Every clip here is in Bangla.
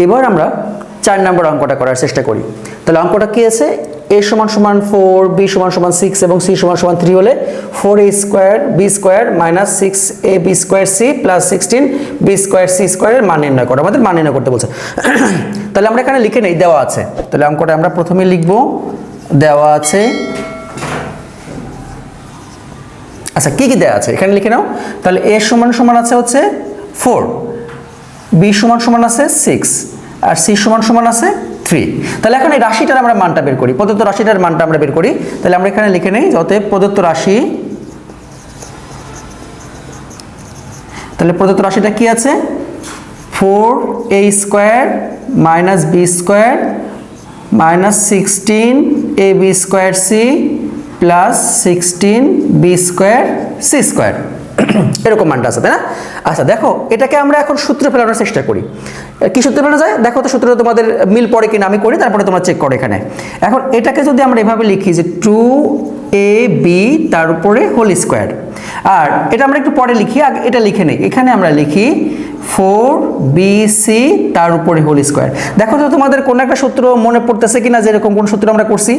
এবার আমরা 4 নম্বর অঙ্কটা করার চেষ্টা করি। তাহলে অঙ্কটা কি আছে, a সমান সমান 4, b সমান সমান 6 এবং c সমান সমান 3 হলে 4a square b square minus 6ab square c plus 16b square c স্কয়ারের মান নির্ণয় করো। আমাদের মান নির্ণয় করতে বলছে। তাহলে আমরা এখানে লিখে নেই, দেওয়া আছে। তাহলে অঙ্কটা আমরা প্রথমে লিখব, দেওয়া আছে। আচ্ছা, কি কি দেওয়া আছে এখানে লিখে নাও। তাহলে a সমান সমান আছে হচ্ছে 4, b সমান সমান আছে 6 আর c সমান সমান আছে 3। তাহলে এখন এই রাশিটার আমরা মানটা বের করি, প্রদত্ত রাশিটার মানটা আমরা বের করি। তাহলে আমরা এখানে লিখে নেই, অতএব প্রদত্ত রাশি, তাহলে প্রদত্ত রাশিটা কি আছে, 4a square minus b square minus 16ab square c plus 16b square c square, এরকম মানটা আছে, তাই না? আচ্ছা দেখো, এটাকে আমরা এখন সূত্রে ফেলানোর চেষ্টা করি। কি সূত্রে ফেলানো যায় দেখো তো, সূত্রে তোমাদের মিল পড়ে কিনা আমি করি, তারপরে তোমরা চেক করো এখানে। এখন এটাকে যদি আমরা এভাবে লিখি যে 2ab তার উপরে হোল স্কয়ার, আর এটা আমরা একটু পরে লিখি, আগে এটা লিখে নেই। এখানে আমরা লিখি 4bc তার উপরে হোল স্কয়ার। দেখো তো তোমাদের কোন একটা সূত্র মনে পড়তেছে কিনা, যে এরকম কোন সূত্র আমরা করছি।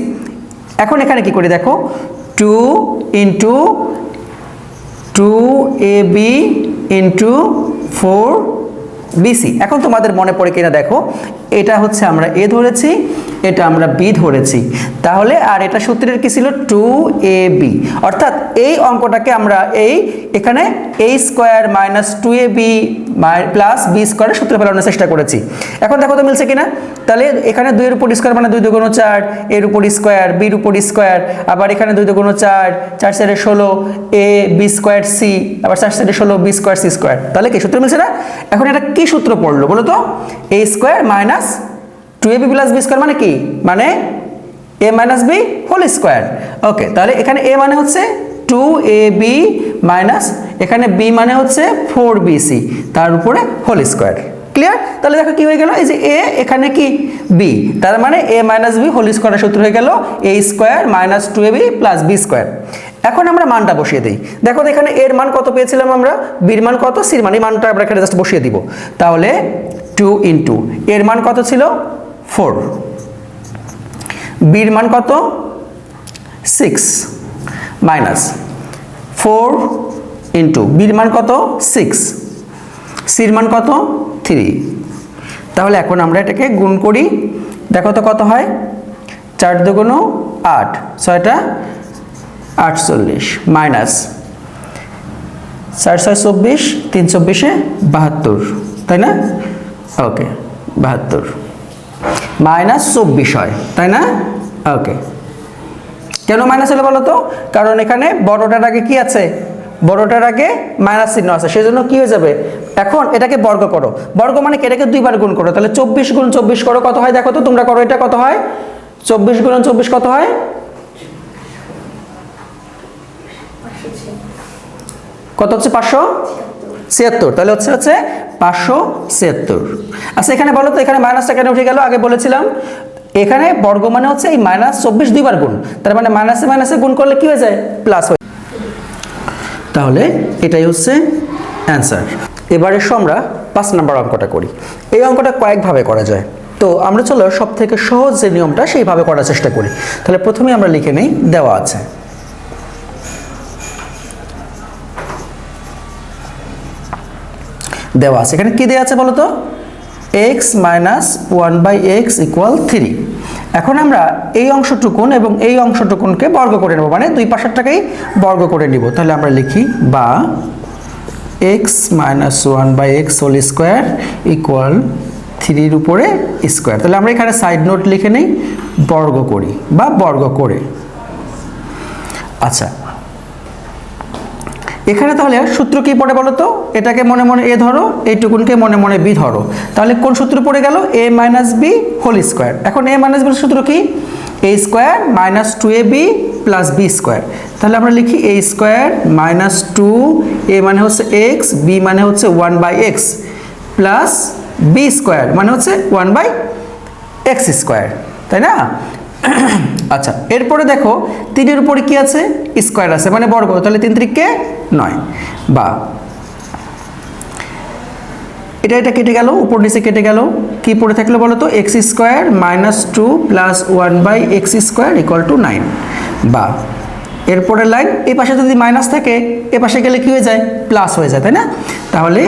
এখন এখানে কি করি দেখো, 2 ইন্টু 2ab ইন্টু 4bc। এখন তোমাদের মনে পড়ে কিনা দেখো, এটা হচ্ছে আমরা a ধরেছি, এটা আমরা b ধরেছি। তাহলে আর এটা সূত্রের কি ছিল, 2ab। অর্থাৎ এই অঙ্কটাকে আমরা এখানে a square minus 2ab plus b স্কয়ারের সূত্রে ফেলানোর চেষ্টা করেছি। এখন দেখো তো মিলছে কিনা। তাহলে এখানে 2 এর উপর স্কয়ার মানে 2 দুগুণ 4, এর উপর স্কয়ার, b এর উপর স্কয়ার, আবার এখানে 2 দুগুণ 4, 4 4 16, a b স্কয়ার c, আবার 4 4 16 b স্কয়ার c স্কয়ার। তাহলে কি সূত্র মিলছে না? এখন এটা কি সূত্র পড়লো বলো তো, a square minus 2ab plus b square মানে কি, মানে a minus b whole square. Okay, তাহলে এখানে a মানে হচ্ছে 2ab মাইনাস এখানে b মানে হচ্ছে 4bc তার উপরে হোল স্কয়ার। ক্লিয়ার? তাহলে দেখো কি হয়ে গেল, এই যে a এখানে কি b, তার মানে a মাইনাস b হোল স্কয়ারের সূত্র হয়ে গেল a square minus 2ab plus b square. এখন আমরা মানটা বসিয়ে দিই। দেখো তো এখানে এর মান কত পেয়েছিলাম আমরা, বির মান কত, সির মান, এই মানটা আমরা এখানে জাস্ট বসিয়ে দিব। তাহলে 2 ইন্টু এর মান কত ছিল 4, বির মান কত 6 মাইনাস 4 ইন্টু বির মান কত 6, সির মান কত 3। তাহলে এখন আমরা এটাকে গুণ করি, দেখো তো কত হয়, 4 দুগুণ 8, 6টা 48 মাইনাস 4 6 24, 3 24 72, তাই না? ওকে, 72 মাইনাস 24 হয়, তাই না? ওকে, কেন মাইনাস হলো বলো তো, কারণ এখানে বড়টার আগে কি আছে, বড়টার আগে মাইনাস চিহ্ন আছে, সেজন্য কি হয়ে যাবে। এখন এটাকে বর্গ করো, বর্গ মানে এটাকে 2 বার গুণ করো। তাহলে 24 গুণ 24 করো, কত হয় দেখো তো, তোমরা করো এটা, কত হয় 24 গুণ 24 কত হয়, কত হচ্ছে 576। তাহলে হচ্ছে 576। আচ্ছা এখানে বলো তো, এখানে মাইনাসটা কেন উঠে গেল, আগে বলেছিলাম এখানে বর্গ মানে হচ্ছে এই মাইনাস 24 2 বার গুণ, তার মানে মাইনাসে মাইনাসে গুণ করলে কি হয়ে যায়, প্লাস হয়ে। তাহলে এটাই হচ্ছে অ্যান্সার। এবারে আমরা 5 নম্বর অঙ্কটা করি। এই অঙ্কটা কয়েকভাবে করা যায়, তো আমরা চলো সব থেকে সহজ যে নিয়মটা সেইভাবে করার চেষ্টা করি। তাহলে প্রথমে আমরা লিখে নেই, দেওয়া আছে, দেওয়া আছে এখানে কি দেওয়া আছে বলো তো, x মাইনাস 1/x ইকুয়াল 3। এখন আমরা এই অংশটুকুন এবং এই অংশটুকুনকে বর্গ করে নেব, মানে দুই পাশেরটাকেই বর্গ করে নিব। তাহলে আমরা লিখি বা x minus 1/x whole square equal 3 উপরে স্কোয়ার। তাহলে আমরা এখানে সাইড নোট লিখে নেই, বর্গ করি বা বর্গ করে। আচ্ছা এখানে তাহলে সূত্র কি পড়ে বলো তো, এটাকে মনে মনে a ধরো, এইটুকুনকে মনে মনে b ধরো। তাহলে কোন সূত্র পড়ে গেল, a minus b whole square. এখন a মাইনাস b সূত্র কি, a square minus 2ab plus b square. তাহলে আমরা লিখি a স্কোয়ার মাইনাস 2, a মানে হচ্ছে x, b মানে হচ্ছে 1/x প্লাস b স্কোয়ার মানে হচ্ছে 1/x স্কোয়ার, তাই না? আচ্ছা এরপরে দেখো 3 এর উপরে কি আছে, স্কয়ার আছে মানে বর্গ। তাহলে 3 3 কে 9, বা এটা কেটে গেল, উপর নিচে কেটে গেল, কি পড়ে থাকলো বলো তো, x square minus 2 plus 1/x square equal two 9। বা এরপরের লাইন, এই পাশে যদি মাইনাস থাকে এ পাশে গেলে কি হয়ে যায়, প্লাস হয়ে যায়, তাই না? তাহলে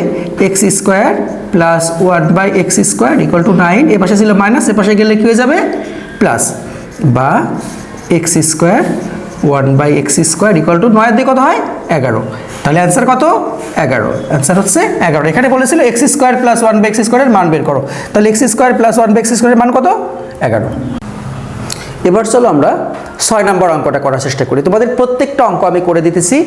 x square plus 1/x square equal two 9, এ পাশে ছিল মাইনাস, এ পাশে গেলে কি হয়ে যাবে, প্লাস। বা x square 1/x square equal two 9 দিয়ে কত হয়, 11। তাহলে অ্যান্সার কত, 11। অ্যান্সার হচ্ছে 11। এখানে বলেছিল এক্স স্কোয়ার প্লাস 1/x স্কোয়ারের মান বের করো, তাহলে এক্স স্কোয়ার প্লাস 1/x স্কোয়ারের মান কত, 11। এবার চলো আমরা 6 নম্বর অঙ্কটা করার চেষ্টা করি। তোমাদের প্রত্যেকটা অঙ্ক আমি করে দিতেছি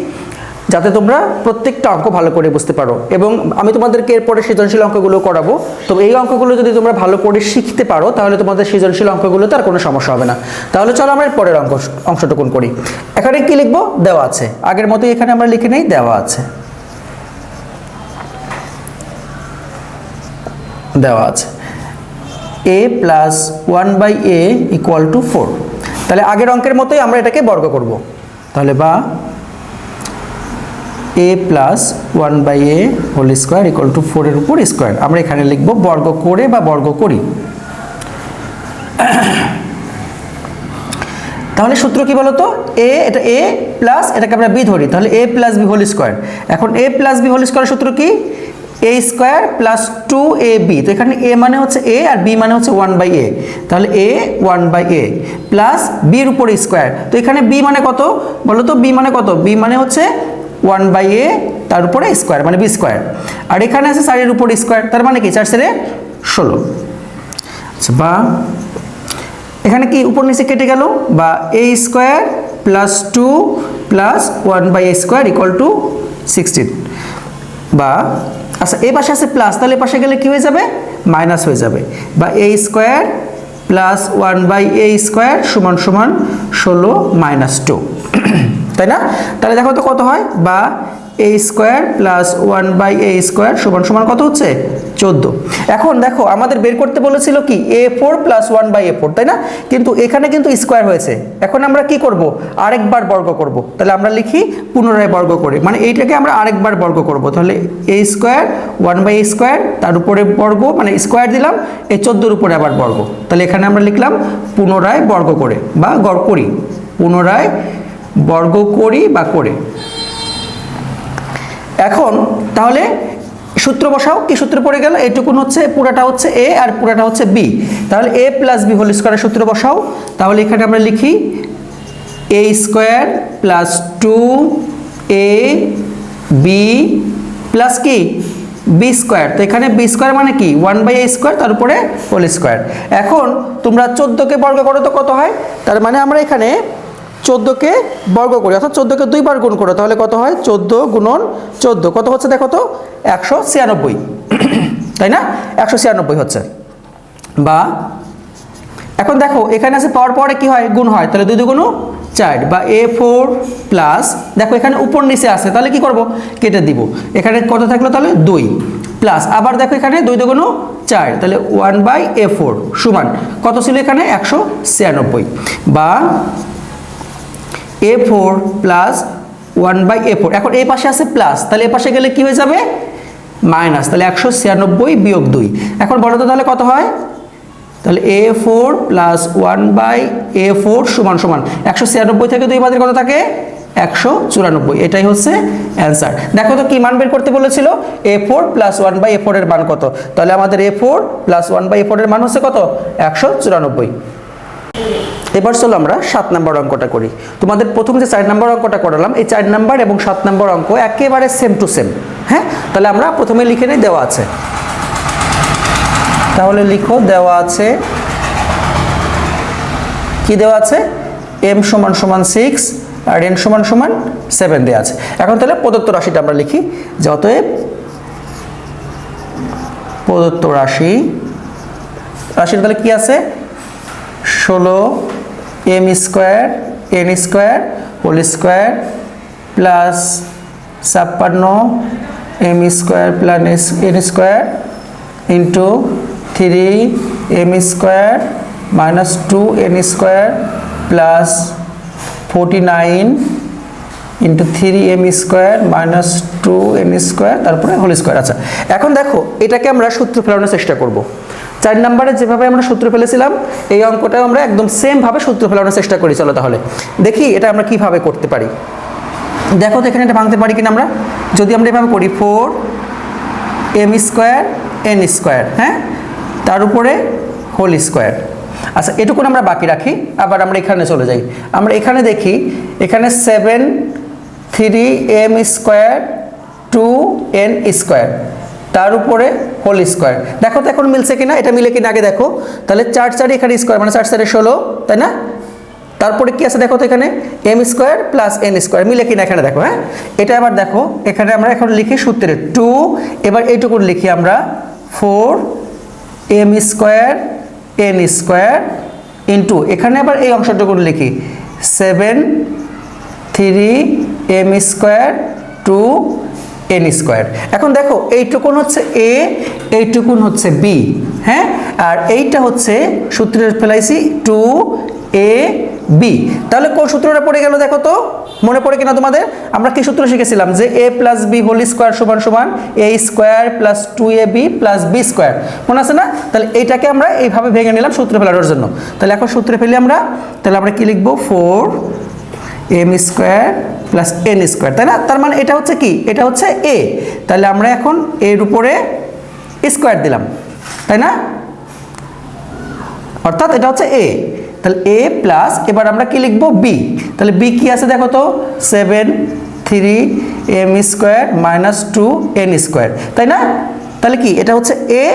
যাতে তোমরা প্রত্যেকটা অঙ্ক ভালো করে বুঝতে পারো, এবং আমি তোমাদেরকে এরপরে সৃজনশীল অঙ্কগুলো করাবো। তো এই অঙ্কগুলো যদি তোমরা ভালো করে শিখতে পারো তাহলে তোমাদের সৃজনশীল অঙ্কগুলোতে আর কোনো সমস্যা হবে না। তাহলে চলো আমরা পরের অংশটুকুন করি। এখানে কি লিখবো, দেওয়া আছে, আগের মতোই এখানে আমরা লিখে নেই, দেওয়া আছে, দেওয়া আছে a plus 1/a equal to 4। তাহলে আগের অঙ্কের মতোই আমরা এটাকে বর্গ করব। তাহলে বা a plus 1/a whole square equal to 4 এর উপর স্কোয়ার, আমরা এখানে লিখব বর্গ করে বা বর্গ করি। তাহলে সূত্র কি বলতো, এটা a প্লাস এটাকে আমরা b ধরি, তাহলে a plus b whole square. এখন a plus b whole square সূত্র কি, a স্কোয়ার প্লাস 2ab। তো এখানে a মানে হচ্ছে a আর b মানে হচ্ছে 1/a, তাহলে a 1/a প্লাস b এর উপর স্কোয়ার। তো এখানে b মানে কত বলো তো, b মানে কত, b মানে হচ্ছে 1/a তার উপরে স্কোয়ার মানে b স্কোয়ার, আর এখানে আছে 4 এর উপর স্কোয়ার, তার মানে কি 4 × 16। আচ্ছা, বা এখানে কি উপর নিচে কেটে গেল, বা a square plus 2 plus 1/a square equal two 16। বা আচ্ছা, এই পাশে আছে প্লাস, তাহলে এই পাশে গেলে কি হয়ে যাবে, মাইনাস হয়ে যাবে। বা a square plus 1/a square সমান সমান 16 মাইনাস 2, তাই না? তাহলে দেখো তো কত হয়, বা a square plus 1/a square সমান সমান কত হচ্ছে, 14। এখন দেখো আমাদের বের করতে বলেছিল কি a4 প্লাস 1/a4, তাই না? কিন্তু এখানে কিন্তু স্কোয়ার হয়েছে, এখন আমরা কি করব, আরেকবার বর্গ করব। তাহলে আমরা লিখি পুনরায় বর্গ করে, মানে এইটাকে আমরা আরেকবার বর্গ করব। তাহলে a স্কোয়ার 1/a স্কোয়ার তার উপরে বর্গ, মানে স্কোয়ার দিলাম, এই 14 উপরে আবার বর্গ। তাহলে এখানে আমরা লিখলাম পুনরায় বর্গ করে বা গড় করি, পুনরায় বর্গ করি বা করে। এখন তাহলে সূত্র বসাও, কি সূত্র পড়ে গেল, এটুকুন হচ্ছে পুরাটা হচ্ছে a আর পুরাটা হচ্ছে b, তাহলে a প্লাস b হোল স্কোয়ারের সূত্র বসাও। তাহলে এখানে আমরা লিখি a square plus 2ab plus কি b স্কোয়ার। তো এখানে b স্কোয়ার মানে কি 1/a স্কোয়ার তার উপরে হোল স্কোয়ার। এখন তোমরা 14কে বর্গ করো তো কত হয়, তার মানে আমরা এখানে 14কে বর্গ করি, অর্থাৎ 14কে 2 বার গুণ করো, তাহলে কত হয়, 14 গুণন 14 কত হচ্ছে দেখো তো, 196, তাই না? 196 হচ্ছে। বা এখন দেখো এখানে আছে পাওয়ার পরে কি হয়, গুণ হয়, তাহলে 2 × 4, বা a4 প্লাস, দেখো এখানে উপর নিচে আছে, তাহলে কি করব, কেটে দিব, এখানে কত থাকলো তাহলে 2 প্লাস, আবার দেখো এখানে 2 × 4, তাহলে 1/a4 সমান কত ছিল এখানে, 196। বা a4 প্লাস 1/a4, এখন এই পাশে আছে প্লাস, তাহলে এই পাশে গেলে কি হয়ে যাবে, মাইনাস, তাহলে 196 বিয়োগ 2। এখন বলো তো তাহলে কত হয়, তাহলে a4 প্লাস 1/a4 সমান সমান 196 থেকে 2 বাদের কত থাকে, 194। এটাই হচ্ছে অ্যান্সার। দেখো তো কি মান বের করতে বলেছিল, a4 প্লাস 1/a4 এর মান কত, তাহলে আমাদের a4 প্লাস 1/a4 এর মান হচ্ছে কত, 194। এবার চলো আমরা 7 নম্বর অঙ্কটা করি। তোমাদের প্রথম যে 4 নম্বর অঙ্কটা করালাম, এই 4 নম্বর এবং 7 নম্বর অঙ্ক একেবারে সেম টু সেম। হ্যাঁ, তাহলে আমরা প্রথমে লিখে নেই, দেওয়া আছে, তাহলে লিখো দেওয়া আছে, কি দেওয়া আছে, m সমান সমান 6 আর n সমান সমান 7 দেওয়া আছে। এখন তাহলে প্রদত্ত রাশিটা আমরা লিখি, যে অতএব প্রদত্ত রাশির তাহলে কি আছে, 16 m square n square whole square plus 56 m square plus n square into 3 m square minus 2 n square plus 49 into 3m square minus 2n square তারপরে হোল স্কোয়ার। আচ্ছা এখন দেখো এটাকে আমরা সূত্র ফেলানোর চেষ্টা করব। 4 নম্বরে যেভাবে আমরা সূত্র ফেলেছিলাম এই অঙ্কটাও আমরা একদম সেম ভাবে সূত্র ফেলানোর চেষ্টা করি। চলো তাহলে দেখি এটা আমরা কিভাবে করতে পারি। দেখো তো এখানে এটা ভাঙতে পারি কিনা আমরা। যদি আমরা এভাবে করি 4m স্কোয়ার n স্কোয়ার, হ্যাঁ, তার উপরে হোল স্কোয়ার। আচ্ছা এটুকু আমরা বাকি রাখি, আবার আমরা এখানে চলে যাই। আমরা এখানে দেখি এখানে 7 3m স্কোয়ার 2n স্কোয়ার তার উপরে হোল স্কোয়ার। দেখো তো এখন মিলছে কিনা, এটা মিলে কিনা আগে দেখো। তাহলে 4 4 এখানে স্কোয়ার মানে 4 4 16, তাই না? তারপরে কি আছে দেখো তো এখানে m square plus n square মিলে কিনা এখানে দেখো। হ্যাঁ এটা আবার দেখো এখানে আমরা এখন লিখি সূত্রে 2, এবার এইটুকু লিখি আমরা 4m square n square into এখানে আবার এই অংশটুকু লিখি 7 3m স্কোয়ার 2n স্কোয়ার। এখন দেখো এইটুকুন হচ্ছে a, এইটুকুন হচ্ছে b, হ্যাঁ, আর এইটা হচ্ছে সূত্রের ফেলাইছি 2ab। তাহলে কোন সূত্রটা পড়ে গেল দেখো তো, মনে পড়ে কিনা তোমাদের? আমরা কি সূত্র শিখেছিলাম যে a plus b whole square সমান সমান a square plus 2ab plus b square, মনে আছে না? তাহলে এইটাকে আমরা এইভাবে ভেঙে নিলাম সূত্র ফেলানোর জন্য। তাহলে এখন সূত্রে ফেলি আমরা, তাহলে আমরা কি লিখবো 4m square plus n square, তাই না? তার মানে এটা হচ্ছে কি, এটা হচ্ছে a। তাহলে আমরা এখন এর উপরে স্কোয়ার দিলাম, তাই না? অর্থাৎ এটা হচ্ছে a। তাহলে a প্লাস এবার আমরা কি লিখবো b। তাহলে b কি আছে দেখো তো 7 3m square minus 2n square, তাই না? তাহলে কি এটা হচ্ছে a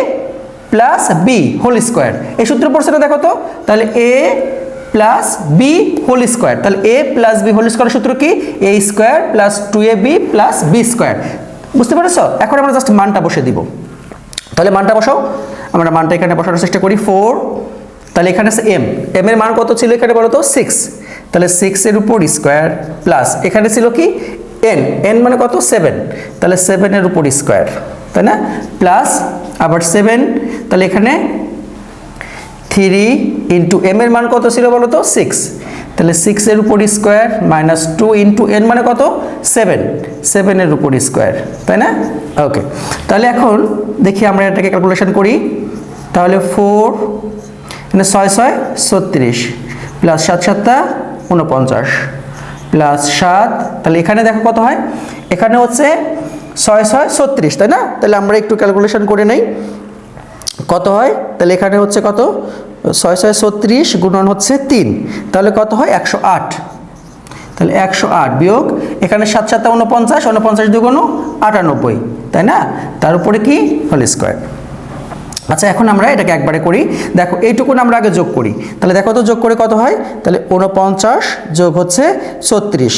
plus b whole square. এই সূত্র পড়ছে না দেখো তো। তাহলে a plus b whole square, তাহলে a plus b whole square সূত্র কি a square plus 2ab plus b square. বুঝতে পেরেছো? এখন আমরা জাস্ট মানটা বসে দিব। তাহলে মানটা বসাও, আমরা মানটা এখানে বসানোর চেষ্টা করি 4। তাহলে এখানে আছে m, m এর মান কত ছিল এখানে বলো তো 6, তাহলে 6 এর উপর স্কোয়ার প্লাস এখানে ছিল কি n, n মানে কত 7, তাহলে 7 এর উপর স্কোয়ার, তাই না? প্লাস আবার 7, তাহলে এখানে 3 ইন্টু m এর মান কত ছিল বলো তো 6, তাহলে 6 এর উপর স্কোয়ার মাইনাস 2 ইন্টু n মানে কত 7, 7 এর উপর স্কোয়ার, তাই না? ওকে, তাহলে এখন দেখি আমরা এটাকে ক্যালকুলেশন করি। তাহলে 4 মানে 6 6 36 প্লাস 7 7 49 প্লাস 7, তাহলে এখানে দেখো কত হয়, এখানে হচ্ছে 6 6 36, তাই না? তাহলে আমরা একটু ক্যালকুলেশন করে নেই কত হয়। তাহলে এখানে হচ্ছে কত 6 6 36 গুণন হচ্ছে 3, তাহলে কত হয় 108। তাহলে 108 বিয়োগ এখানে 7 7 49, 49 দুগুণ 98, তাই না? তার উপরে কি হোল স্কোয়ার। আচ্ছা এখন আমরা এটাকে একবারে করি। দেখো এইটুকুন আমরা আগে যোগ করি, তাহলে দেখো তো যোগ করে কত হয়। তাহলে 49 যোগ হচ্ছে 36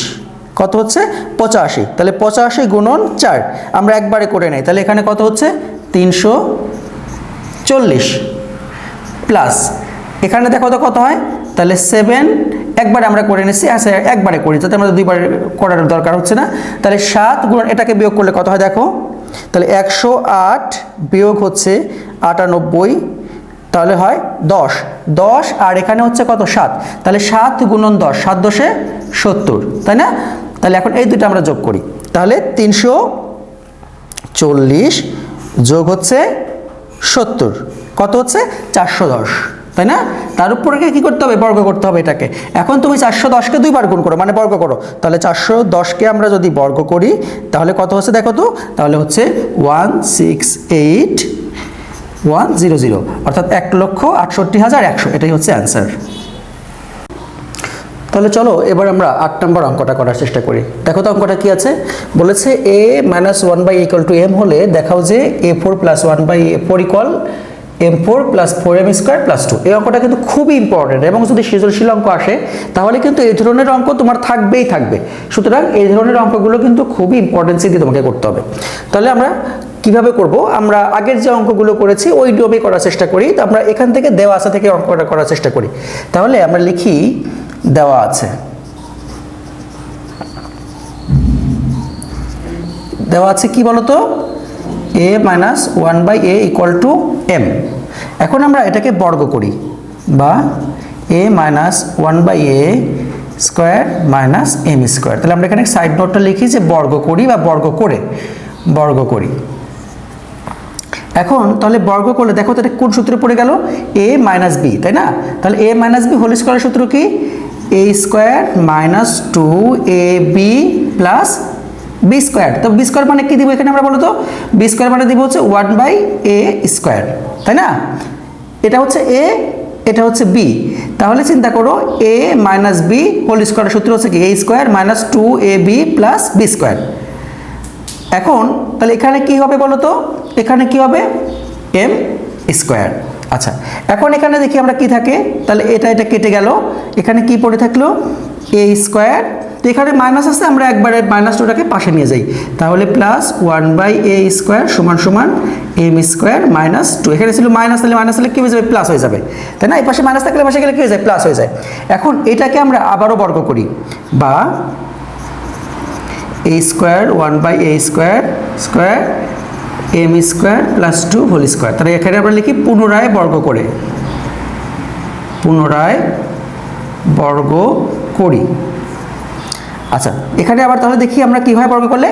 কত হচ্ছে 85, তাহলে 85 গুণন 4 আমরা একবারে করে নেই। তাহলে এখানে কত হচ্ছে 340 প্লাস এখানে দেখো তো কত হয়, তাহলে 7 একবারে আমরা করে নিচ্ছি। আচ্ছা একবারে করি যাতে আমাদের দুইবার করার দরকার হচ্ছে না। তাহলে 7 গুণন এটাকে বিয়োগ করলে কত হয় দেখো, তাহলে 108 বিয়োগ হচ্ছে 98, তাহলে হয় 10 10 আর এখানে হচ্ছে কত 7, তাহলে 7 গুণন 10 7 10 70, তাই না? তাহলে এখন এই দুটো আমরা যোগ করি, তাহলে 340 যোগ হচ্ছে 70 কত হচ্ছে 410, তাই না? তার উপরে কি করতে হবে, বর্গ করতে হবে এটাকে। এখন তুমি 410কে দুইবার গুণ করো মানে বর্গ করো, তাহলে 410কে আমরা যদি বর্গ করি তাহলে কত হচ্ছে দেখো তো, তাহলে হচ্ছে 168,100 অর্থাৎ 1,68,100, এটাই হচ্ছে অ্যান্সার। তাহলে চলো এবার আমরা 8 নম্বর অঙ্কটা করার চেষ্টা করি। দেখো তো অঙ্কটা কি আছে, বলেছে a minus 1/a equal to m হলে দেখাও যে a4 plus 1/a4 equal m4 plus 4m square plus 2। এই অঙ্কটা কিন্তু খুবই ইম্পর্টেন্ট এবং যদি সৃজনশীল অঙ্ক আসে তাহলে কিন্তু এই ধরনের অঙ্ক তোমার থাকবেই থাকবে। সুতরাং এই ধরনের অঙ্কগুলো কিন্তু খুবই ইম্পর্টেন্সি দিয়ে তোমাকে করতে হবে। তাহলে আমরা কিভাবে করব, আমরা আগের যে অঙ্কগুলো করেছি ওই নিয়মে করার চেষ্টা করি। তো আমরা এখান থেকে দেওয়া আছে থেকে অঙ্কটা করার চেষ্টা করি। তাহলে আমরা লিখি দেওয়া আছে, দেওয়া আছে কি বলতো a minus 1/a equal to m। এখন আমরা এটাকে বর্গ করি বা a minus 1/a square minus M square. তাহলে আমরা এখানে সাইড নোটটা লিখি যে বর্গ করি বা বর্গ করে বর্গ করি। এখন তাহলে বর্গ করলে দেখো তো এটা কোন সূত্রে পড়ে গেল, এ মাইনাস বি, তাই না? তাহলে এ মাইনাস বি হোল স্কোয়ারের সূত্র কি, a square minus 2ab plus B square. তো বি স্কোয়ার মানে কি দিব এখানে আমরা বলো তো, বি স্কোয়ার মানে দিব হচ্ছে 1/a স্কোয়ার, তাই না? এটা হচ্ছে এ, এটা হচ্ছে বি। তাহলে চিন্তা করো এ মাইনাস বি হোল স্কোয়ারের সূত্র হচ্ছে কি, a square minus 2ab plus B square. এখন তাহলে এখানে কি হবে বলো তো, এখানে কি হবে, এম স্কোয়ার। আচ্ছা এখন এখানে দেখি আমরা কি থাকে, তাহলে এটা কেটে গেল, এখানে কি পড়ে থাকলো, এ স্কোয়ার। তো এখানে মাইনাস আছে, আমরা একবারে মাইনাস টুটাকে পাশে নিয়ে যাই, তাহলে প্লাস 1/a স্কোয়ার সমান সমান এম স্কোয়ার মাইনাস 2। এখানে ছিল মাইনাস, তাহলে মাইনাস হলে কি হয়ে যাবে, প্লাস হয়ে যাবে, তাই না? এই পাশে মাইনাস থাকলে পাশে গেলে কি হয়ে যায়, প্লাস হয়ে যায়। এখন এটাকে আমরা আবারও বর্গ করি, বা a square 1/a square square M square plus 2 whole square. তাহলে এখানে আমরা লিখি পুনরায় বর্গ করে, পুনরায় বর্গ করি। আচ্ছা এখানে আবার তাহলে দেখি আমরা কীভাবে বর্গ করলে,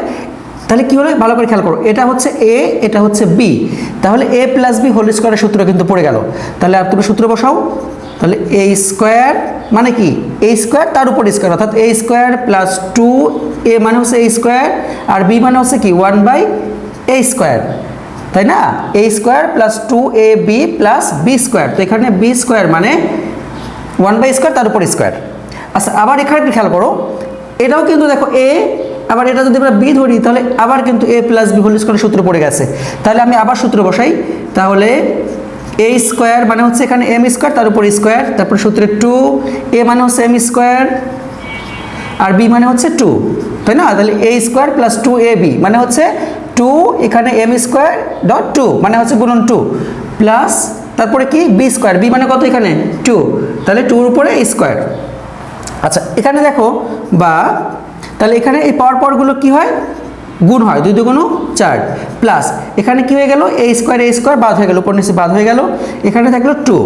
তাহলে কী হলো ভালো করে খেয়াল করো, এটা হচ্ছে এ, এটা হচ্ছে বি, তাহলে এ প্লাস বি হোল স্কোয়ারের সূত্র কিন্তু পড়ে গেল। তাহলে আর তুমি সূত্র বসাও, তাহলে এ স্কোয়ার মানে কি, এ স্কোয়ার তার উপর স্কোয়ার, অর্থাৎ এ স্কোয়ার প্লাস 2a মানে হচ্ছে এ স্কোয়ার, আর বি মানে হচ্ছে কি 1/a স্কোয়ার, তাই না? A square plus 2ab plus B square. তো এখানে বি স্কোয়ার মানে 1/a স্কোয়ার তার উপর স্কোয়ার। আচ্ছা আবার এখানে একটু খেয়াল করো, এটাও কিন্তু দেখো এ, আবার এটা যদি আমরা বি ধরি তাহলে আবার কিন্তু এ প্লাস বি হোল স্কোয়ারের সূত্র পড়ে গেছে। তাহলে আমি আবার সূত্র বসাই, তাহলে এ স্কোয়ার মানে হচ্ছে এখানে এম স্কোয়ার তার উপর স্কোয়ার, তারপর সূত্রে 2, এ মানে হচ্ছে এম স্কোয়ার আর বি মানে হচ্ছে 2, তাই না? তাহলে এ স্কোয়ার প্লাস 2ab মানে হচ্ছে 2, এখানে এম স্কোয়ার ডট 2 মানে হচ্ছে গুণন 2 প্লাস তারপরে কি বি স্কোয়ার, বি মানে কত এখানে 2, তাহলে 2 এর উপরে স্কোয়ার। আচ্ছা এখানে দেখো, বা তাহলে এখানে এই পরপরগুলো কি হয়, গুণ হয়, 2 2 4 প্লাস এখানে কি হয়ে গেল, এ স্কোয়ার বাদ হয়ে গেল, উপর নিচে বাদ হয়ে গেল, এখানে থাকলো 2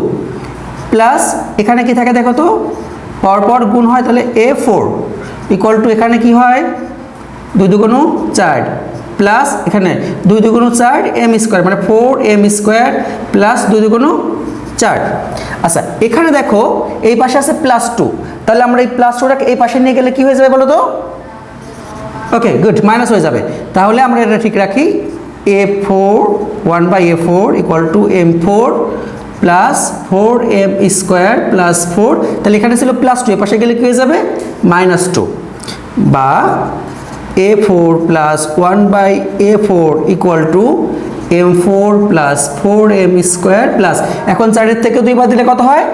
প্লাস এখানে কি থাকে দেখো তো, পরপর গুণ হয়, তাহলে a4 ইকুয়াল টু এখানে কি হয় 2 2 4 প্লাস এখানে 2 2 4 এম স্কোয়ার মানে 4m স্কোয়ার প্লাস 2 2 4। আচ্ছা এখানে দেখো এই পাশে আছে প্লাস 2, তাহলে আমরা এই প্লাস 2টাকে এই পাশে নিয়ে গেলে কি হয়ে যাবে বলো তো, ওকে গুড, মাইনাস হয়ে যাবে। তাহলে আমরা এটা ঠিক রাখি, a4 1/a4 equal to m4 plus 4m square plus 4, তাহলে এখানে ছিল প্লাস 2, এ পাশে গেলে কি হয়ে যাবে -2, বা a4 plus 1/a4 equal to m4 plus 4m square plus, এখন 4 থেকে 2 বাদ দিলে কত হয়,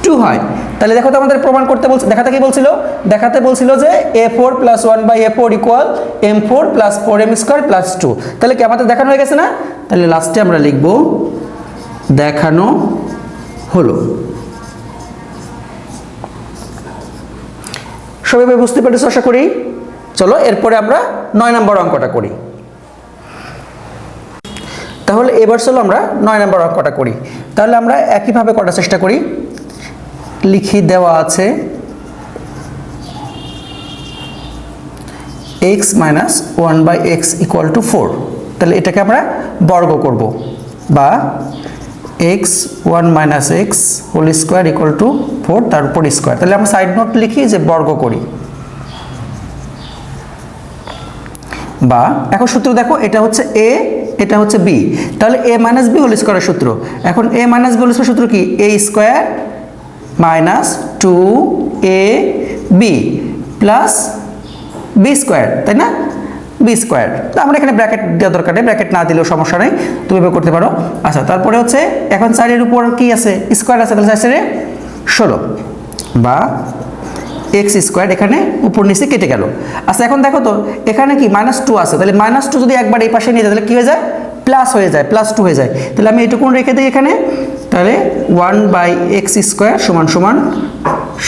2 হয়। তাহলে দেখো তো আমাদের প্রমাণ করতে বলছে, দেখাতে কি বলছিল, দেখাতে বলছিল যে a4 plus 1/a4 equal m4 plus 4m square plus 2, তাহলে কি আমাদের দেখানো হয়ে গেছে না? তাহলে লাস্টে আমরা লিখব দেখানো হলো। সবাই বুঝতে পেরেছো আশা করি। চলো এরপরে আমরা 9 নম্বর অঙ্কটা করি। তাহলে এবার চলো আমরা 9 নম্বর অঙ্কটা করি। তাহলে আমরা একইভাবে করার চেষ্টা করি, লিখি দেওয়া আছে x minus 1/x equal to 4, তাহলে এটাকে আমরা বর্গ করব, বা x 1 minus X whole square equal to 4 তার উপর স্কোয়ার। তাহলে আমরা সাইড নোট লিখি যে বর্গ করি, বা এখন সূত্র দেখো এটা হচ্ছে a, এটা হচ্ছে b, তাহলে a মাইনাস b হোল স্কোয়ারের সূত্র। এখন a minus b whole square সূত্র কি, a square minus 2ab plus B square, তাই না, বি স্কোয়ার। তো আমরা এখানে ব্র্যাকেট দেওয়ার দরকার নেই, ব্র্যাকেট না দিলেও সমস্যা নেই, তুমি এভাবে করতে পারো। আচ্ছা তারপরে হচ্ছে এখন 4 এর উপর কি আছে, স্কোয়ার আছে, তাহলে 4 এর 16, বা এক্স স্কোয়ার এখানে উপর নিচে কেটে গেল। আচ্ছা এখন দেখো তো এখানে কি -2 আছে, তাহলে -2 যদি একবার এই পাশে নিয়ে যায় তাহলে কি হয়ে যায়, প্লাস হয়ে যায়, +2 হয়ে যায়। তাহলে আমি এইটুকুন রেখে দিই এখানে, তাহলে 1/x স্কোয়ার সমান সমান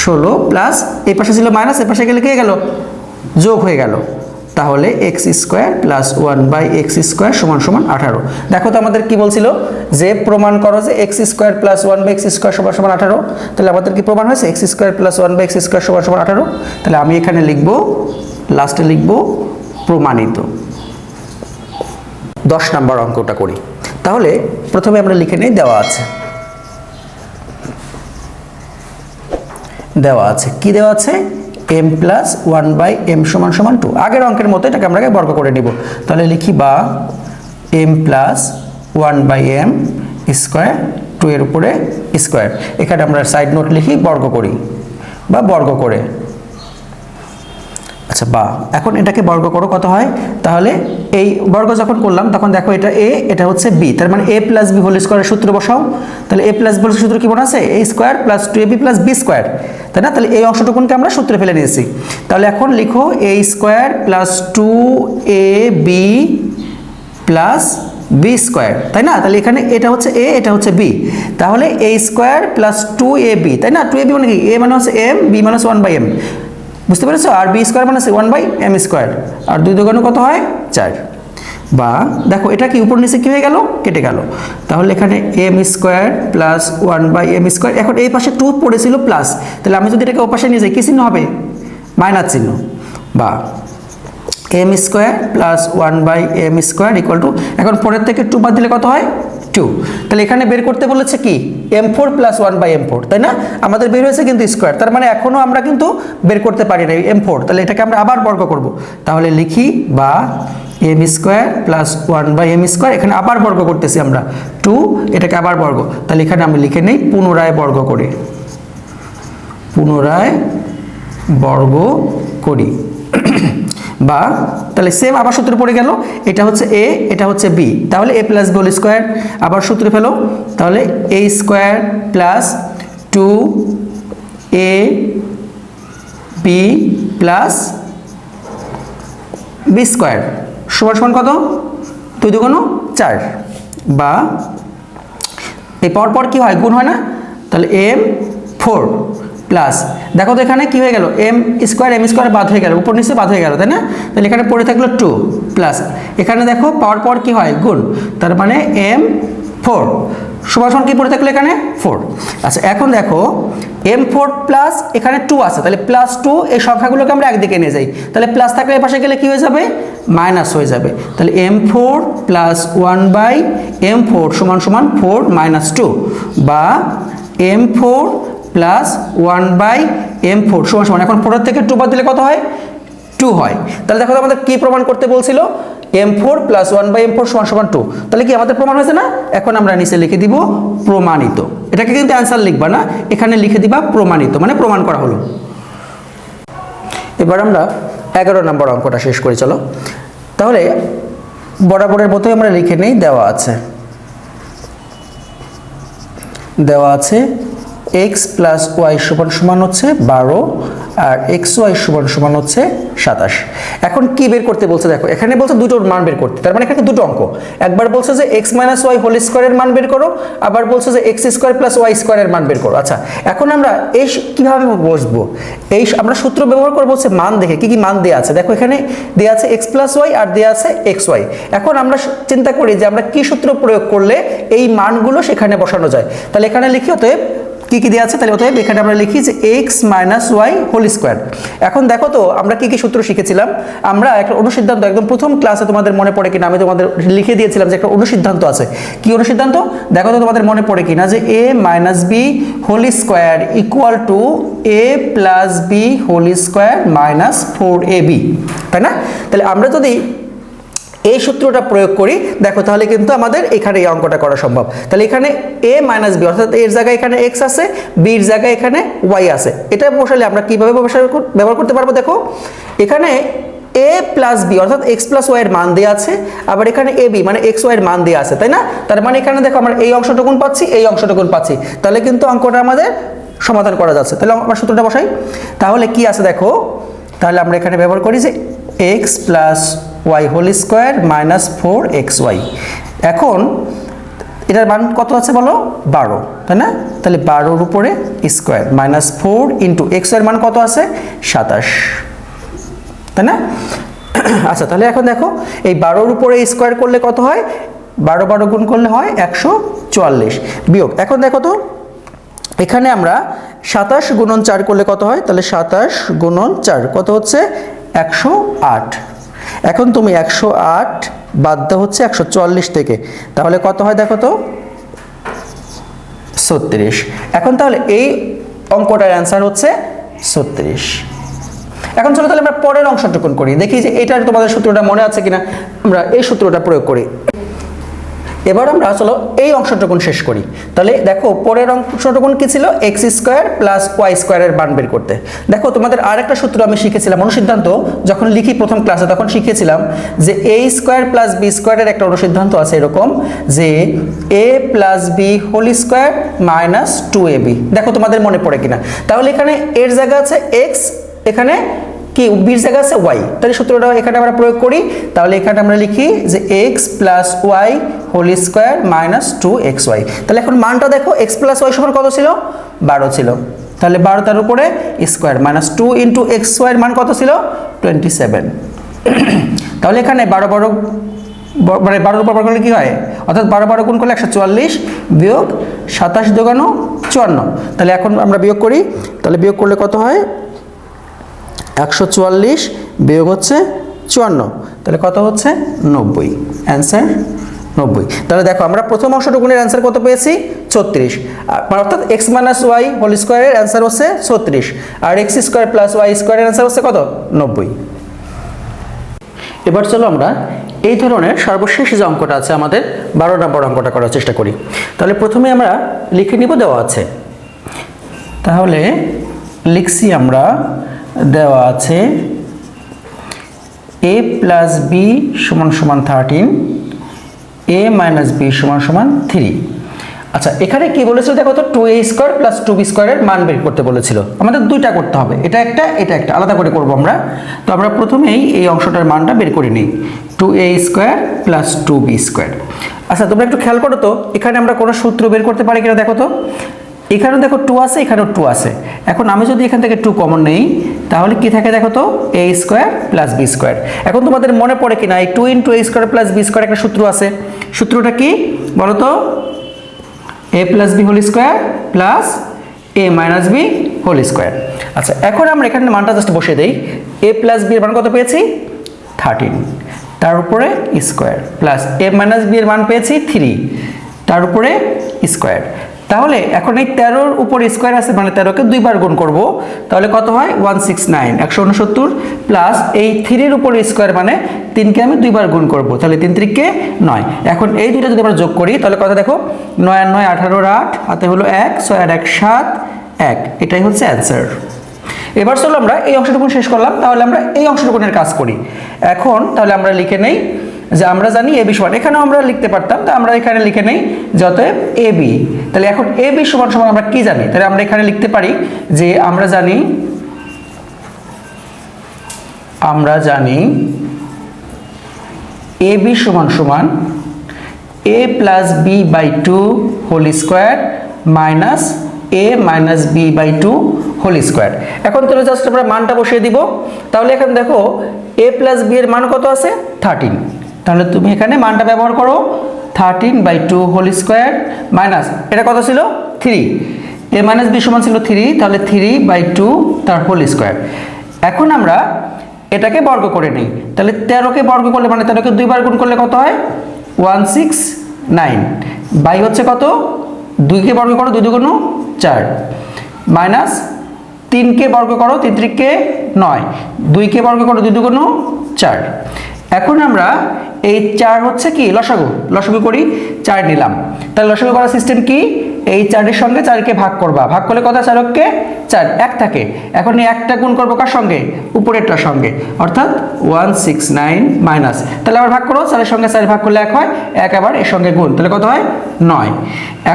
16 প্লাস এই পাশে ছিল মাইনাস, এই পাশে গেলে কি হয়ে গেল, যোগ হয়ে গেল, তাহলে x square plus 1/x square সমান সমান 18। দেখো তো আমাদের কি বলছিল যে প্রমাণ করো যে x square plus 1/x square সমান সমান 18। তাহলে আমাদের কি প্রমাণ হয়েছে x square plus 1/x square সমান সমান 18। তাহলে আমি এখানে লিখবো, লাস্টে লিখবো প্রমাণিত। 10 নম্বর অঙ্কটা করি। তাহলে প্রথমে আমরা লিখে নেই, দেওয়া আছে কি দেওয়া আছে, m প্লাস 1/m সমান সমান 2। আগের অঙ্কের মতো এটাকে আমরা বর্গ করে নিব। তাহলে লিখি বা m প্লাস 1/m স্কোয়ার 2 এর উপরে স্কোয়ার। এখানে আমরা সাইড নোট লিখি বর্গ করি বা বর্গ করে। আচ্ছা বা এখন এটাকে বর্গ করো কত হয়, তাহলে এই বর্গ যখন করলাম তখন দেখো এটা a, এটা হচ্ছে b, তার মানে a প্লাস b হোল স্কোয়ারের সূত্র বসাও। তাহলে a প্লাস b হোল সূত্র কি মনে আছে, a square plus 2ab plus b square, তাই না? তাহলে এই অংশটুকুনকে আমরা সূত্রে ফেলে নিয়েছি। তাহলে এখন লিখো a square plus 2ab plus b square, তাই না? তাহলে এখানে এটা হচ্ছে a, এটা হচ্ছে b, তাহলে a স্কোয়ার প্লাস 2ab, তাই না? 2ab মানে কি, a মানে হচ্ছে m, b মানে হচ্ছে 1/m, বুঝতে পেরেছো? আর বি স্কোয়ার মানে 1/m স্কোয়ার, আর 2 দুগুণ কত হয় 4। বা দেখো এটা কি উপর নিচে কি হয়ে গেল, কেটে গেল। তাহলে এখানে m square plus 1/m square, এখন এই পাশে 2 পড়েছিল প্লাস, তাহলে আমি যদি এটাকে ও পাশে নিয়ে যাই কি চিহ্ন হবে, মাইনাস চিহ্ন। বা m square plus 1/m square equal two, এখন পরের থেকে 2 বাদ দিলে কত হয় 2। তাহলে এখানে বের করতে বলেছে কি m4 প্লাস 1/m4, তাই না? আমাদের বের হয়েছে কিন্তু স্কোয়ার, তার মানে এখনো আমরা কিন্তু বের করতে পারি না m4। তাহলে এটাকে আমরা আবার বর্গ করব। তাহলে লিখি বা m square plus 1/m square, এখানে আবার বর্গ করতেছি আমরা 2, এটাকে আবার বর্গ। তাহলে এখানে আমি লিখে নেই পুনরায় বর্গ করি, পুনরায় বর্গ করি। বা তাহলে সেম আবার সূত্রে পড়ে গেল, এটা হচ্ছে a, এটা হচ্ছে b, তাহলে a plus b whole square, আবার সূত্রে ফেলো। তাহলে a square plus 2ab plus b square সমান সমান কত, 2 দুগুণ 4। বা এই পরপর কি হয়, গুণ হয় না? তাহলে m4 প্লাস, দেখো তো এখানে কি হয়ে গেল, m স্কোয়ার বাদ হয়ে গেল, উপর নিচে বাদ হয়ে গেল, তাই না? তাহলে এখানে পড়ে থাকলো 2 প্লাস, এখানে দেখো পাওয়ার পর কি হয় গুণ, তার মানে m4 সমান কি পড়ে থাকলো এখানে 4। আচ্ছা এখন দেখো m4 প্লাস এখানে 2 আছে, তাহলে প্লাস 2, এই সংখ্যাগুলোকে আমরা একদিকে নিয়ে যাই, তাহলে প্লাস থাকলে এই পাশে গেলে কি হয়ে যাবে, মাইনাস হয়ে যাবে। তাহলে m4 প্লাস 1/m4 সমান সমান 4 মাইনাস 2। বা m4 প্লাস 1/m4 সমান সমান, এখন 4 থেকে 2 বাদ দিলে কত হয় 2 হয়। তাহলে দেখো আমাদের কি প্রমাণ করতে বলছিল, m4 প্লাস 1/m4 সমান সমান 2। তাহলে কি আমাদের প্রমাণ হয়েছে না? এখন আমরা নিচে লিখে দিব প্রমাণিত। এটাকে কিন্তু অ্যান্সার লিখবা না, এখানে লিখে দিবা প্রমাণিত, মানে প্রমাণ করা হলো। এবার আমরা 11 নম্বর অঙ্কটা শেষ করি, চলো। তাহলে বরাবরের মতোই আমরা লিখে নেই, দেওয়া আছে x প্লাস y সমান সমান হচ্ছে 12 আর xy সমান সমান হচ্ছে 27। এখন কি বের করতে বলছে, দেখো এখানে বলছে দুটোর মান বের করতে, তার মানে এখানে দুটো অঙ্ক, একবার বলছে যে x মাইনাস y হোল স্কোয়ারের মান বের করো, আবার বলছে যে x স্কোয়ার প্লাস y স্কোয়ারের মান বের করো। আচ্ছা এখন আমরা এই কিভাবে বসবো, এই আমরা সূত্র ব্যবহার করবো হচ্ছে মান দেখে, কি কি মান দেওয়া আছে। দেখো এখানে দেওয়া আছে x প্লাস y আর দেওয়া আছে xy। এখন আমরা চিন্তা করি যে আমরা কি সূত্র প্রয়োগ করলে এই মানগুলো সেখানে বসানো যায়। তাহলে এখানে লিখি অতএব কি কি দেওয়া আছে, তাহলে অতএব এখানে আমরা লিখি যে x minus Y whole square. এখন দেখো তো আমরা কি কি সূত্র শিখেছিলাম, আমরা একটা অনুসিদ্ধান্ত, একদম প্রথম ক্লাসে তোমাদের মনে পড়ে কিনা, আমি তোমাদের লিখে দিয়েছিলাম যে একটা অনুসিদ্ধান্ত আছে। কি অনুসিদ্ধান্ত, দেখো তো তোমাদের মনে পড়ে কিনা, যে a minus B whole square equal to a plus B whole square minus 4ab, তাই না? তাহলে আমরা যদি এই সূত্রটা প্রয়োগ করি, দেখো তাহলে কিন্তু আমাদের এখানে এই অঙ্কটা করা সম্ভব। তাহলে এখানে a মাইনাস বি, অর্থাৎ এর জায়গায় এখানে x আছে, বির জায়গায় এখানে y আছে, এটা বসালে আমরা কিভাবে ব্যবহার করতে পারবো। দেখো এখানে a প্লাস বি অর্থাৎ x প্লাস ওয়াই এর মান দেওয়া আছে, আবার এখানে ab মানে x y এর মান দেওয়া আছে, তাই না? তার মানে এখানে দেখো আমরা এই অংশটুকুন পাচ্ছি, এই অংশটুকুন পাচ্ছি, তাহলে কিন্তু অঙ্কটা আমাদের সমাধান করা যাচ্ছে। তাহলে আমরা সূত্রটা বসাই, তাহলে কি আছে দেখো, তাহলে আমরা এখানে ব্যবহার করি যে x plus y whole square minus 4xy। এখন এটার মান কত আছে বলো, 12, তাই না? তাহলে 12-র উপরে স্কোয়ার মাইনাস 4 ইন্টু x এর মান কত আছে 27, তাই না? আচ্ছা, তাহলে এখন দেখো এই 12-র উপরে স্কোয়ার করলে কত হয়, 12 গুণ করলে হয় 144 বিয়োগ, এখন দেখো তো এখানে আমরা 27 গুণন 4 করলে কত হয়, তাহলে 27 গুণন 4 কত হচ্ছে 108। এখন তুমি 108 বাদ দাও হচ্ছে 144 থেকে, তাহলে কত হয় দেখো তো 36। এখন তাহলে এই অঙ্কটার অ্যান্সার হচ্ছে 36। এখন চলো তাহলে আমরা পরের অংশটুকুন করি, দেখি যে এটার তোমাদের সূত্রটা মনে আছে কিনা, আমরা এই সূত্রটা প্রয়োগ করি। এবার আমরা চলো এই অংশটুকুন শেষ করি। তাহলে দেখো পরের অংশটুকুন কি ছিল, এক্স স্কোয়ার প্লাস ওয়াই স্কোয়ারের মান বের করতে। দেখো তোমাদের আরেকটা সূত্র আমি শিখেছিলাম অনুসিদ্ধান্ত, যখন লিখি প্রথম ক্লাসে তখন শিখেছিলাম যে এ স্কোয়ার প্লাস বি স্কোয়ারের একটা অনুসিদ্ধান্ত আছে এরকম যে a plus B whole square minus 2ab। দেখো তোমাদের মনে পড়ে কিনা, তাহলে এখানে এর জায়গা আছে এক্স, এখানে কি বির জায়গা আছে ওয়াই, তাহলে সূত্রটা এখানে আমরা প্রয়োগ করি। তাহলে এখানে আমরা লিখি যে X plus Y whole square minus 2xy। তাহলে এখন মানটা দেখো এক্স প্লাস ওয়াই সমান কত ছিল, 12 ছিল, তাহলে 12 তার উপরে স্কোয়ার মাইনাস 2 ইন্টু এক্স ওয়াইয়ের মান কত ছিল 27। তাহলে এখানে 12 মানে 12 উপর করলে কি হয়, অর্থাৎ 12 গুণ করলে 144 বিয়োগ 27 দোকানো 54। তাহলে এখন আমরা বিয়োগ করি, তাহলে বিয়োগ করলে কত হয় 144 বিয়োগ হচ্ছে 54, তাহলে কত হচ্ছে 90, অ্যান্সার 90। তাহলে দেখো আমরা প্রথম অংশটুকুনের অ্যান্সার কত পেয়েছি 36, অর্থাৎ এক্স মাইনাস ওয়াই হোল স্কোয়ারের অ্যান্সার হচ্ছে 36, আর এক্স স্কোয়ার প্লাস ওয়াই স্কোয়ারের অ্যান্সার হচ্ছে কত 90। এবার চলো আমরা এই ধরনের সর্বশেষ যে অঙ্কটা আছে আমাদের 12 নম্বর অঙ্কটা করার চেষ্টা করি। তাহলে প্রথমে আমরা লিখে নিব, দেওয়া আছে, তাহলে লিখছি আমরা, দেওয়া আছে a প্লাস বি সমান সমান 13, a মাইনাস বি সমান সমান 3। আচ্ছা, এখানে কি বলেছিল দেখো তো 2a স্কোয়ার প্লাস 2b স্কোয়ারের মান বের করতে বলেছিল, আমাদের দুইটা করতে হবে, এটা একটা এটা একটা, আলাদা করে করব আমরা। তো আমরা প্রথমেই এই অংশটার মানটা বের করে নিই, 2a square plus 2b square. আচ্ছা, তোমরা একটু খেয়াল করো তো এখানে আমরা কোনো সূত্র বের করতে পারি কিনা দেখো তো, এখানেও দেখো 2 আছে, এখানেও 2 আছে। এখন আমি যদি এখান থেকে 2 কমন নেই তাহলে কি থাকে দেখো তো a square plus B square. এখন তোমাদের মনে পড়ে কিনা এই 2 into a square plus B square একটা সূত্র আছে, সূত্রটা কি বলো তো, a plus B whole square plus a minus B whole square. আচ্ছা, এখন আমরা এখানে মানটা জাস্ট বসিয়ে দেই, a প্লাস বি এর মান কত পেয়েছি 13, তার উপরে square plus a minus B এর মান পেয়েছি 3, তার উপরে স্কোয়ার। তাহলে এখন এই 13-র উপর স্কোয়ার আছে মানে 13কে দুইবার গুণ করব, তাহলে কত হয় 169 169 প্লাস এই 3-র উপর স্কোয়ার মানে 3কে আমি দুইবার গুণ করব, তাহলে 3 3 কে 9। এখন এই দুটো যদি আমরা যোগ করি তাহলে কত দেখো 9 আর 9 18 আর 8 হাতে হলো 1, 6 আর 1 7 1, এটাই হচ্ছে অ্যান্সার। এবার চলো আমরা এই অংশটুকু শেষ করলাম, তাহলে আমরা এই অংশটুকুনের কাজ করি। এখন তাহলে আমরা লিখে নেই যে আমরা জানি এ বি সমান, এখানেও আমরা লিখতে পারতাম, তো আমরা এখানে লিখে নেই যত এ বি। তাহলে এখন এ বি সমান সমান আমরা কি জানি, তাহলে আমরা এখানে লিখতে পারি যে আমরা জানি এ বি সমান সমান a plus b by 2 whole square minus a minus b by 2 whole square. এখন তাহলে জাস্ট আমরা মানটা বসিয়ে দিব। তাহলে এখানে দেখো a প্লাস বি এর মান কত আছে 13, তাহলে তুমি এখানে মানটা ব্যবহার করো 13 বাই 2 হোল স্কোয়ার মাইনাস এটা কত ছিল 3, a মাইনাস বি সমান ছিল 3, তাহলে 3 বাই 2 তার হোল স্কোয়ার। এখন আমরা এটাকে বর্গ করে নিই, তাহলে 13কে বর্গ করলে মানে 13কে দুইবার গুণ করলে কত হয় 169 বাই হচ্ছে কত 2কে বর্গ করো 2 2 4 মাইনাস 3কে বর্গ করো 3 3 কে 9, 2কে বর্গ করো 2 2 4। এখন আমরা এই 4 হচ্ছে কি লসাগু করি, 4 নিলাম, তাহলে লসাগু করার সিস্টেম কি, এই 4-এর সঙ্গে 4কে ভাগ করবা, ভাগ করলে কত 4কে 4 1 থাকে। এখন এই একটা গুণ করবো কার সঙ্গে উপরেরটার সঙ্গে, অর্থাৎ 169 মাইনাস, তাহলে আবার ভাগ করো 4-এর সঙ্গে 4 ভাগ করলে 1 হয়, 1 আবার এর সঙ্গে গুণ, তাহলে কত হয় 9।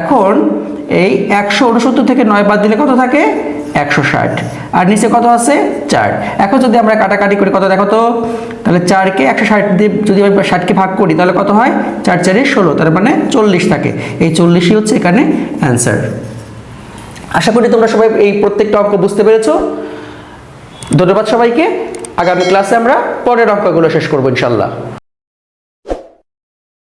এখন এই 169 থেকে 9 বাদ দিলে কত থাকে 160, আর নিচে কত আছে 4। এখন যদি আমরা কাটাকাটি করি কত দেখো তো, তাহলে 4কে 160 দিয়ে যদি 60কে ভাগ করি তাহলে কত হয় 4 4 16, তার মানে 40 থাকে, এই 40ই হচ্ছে এখানে অ্যান্সার। আশা করি তোমরা সবাই এই প্রত্যেকটা অঙ্ক বুঝতে পেরেছো, ধন্যবাদ সবাইকে। আগামী ক্লাসে আমরা পরের অঙ্কগুলো শেষ করবো ইনশাল্লাহ।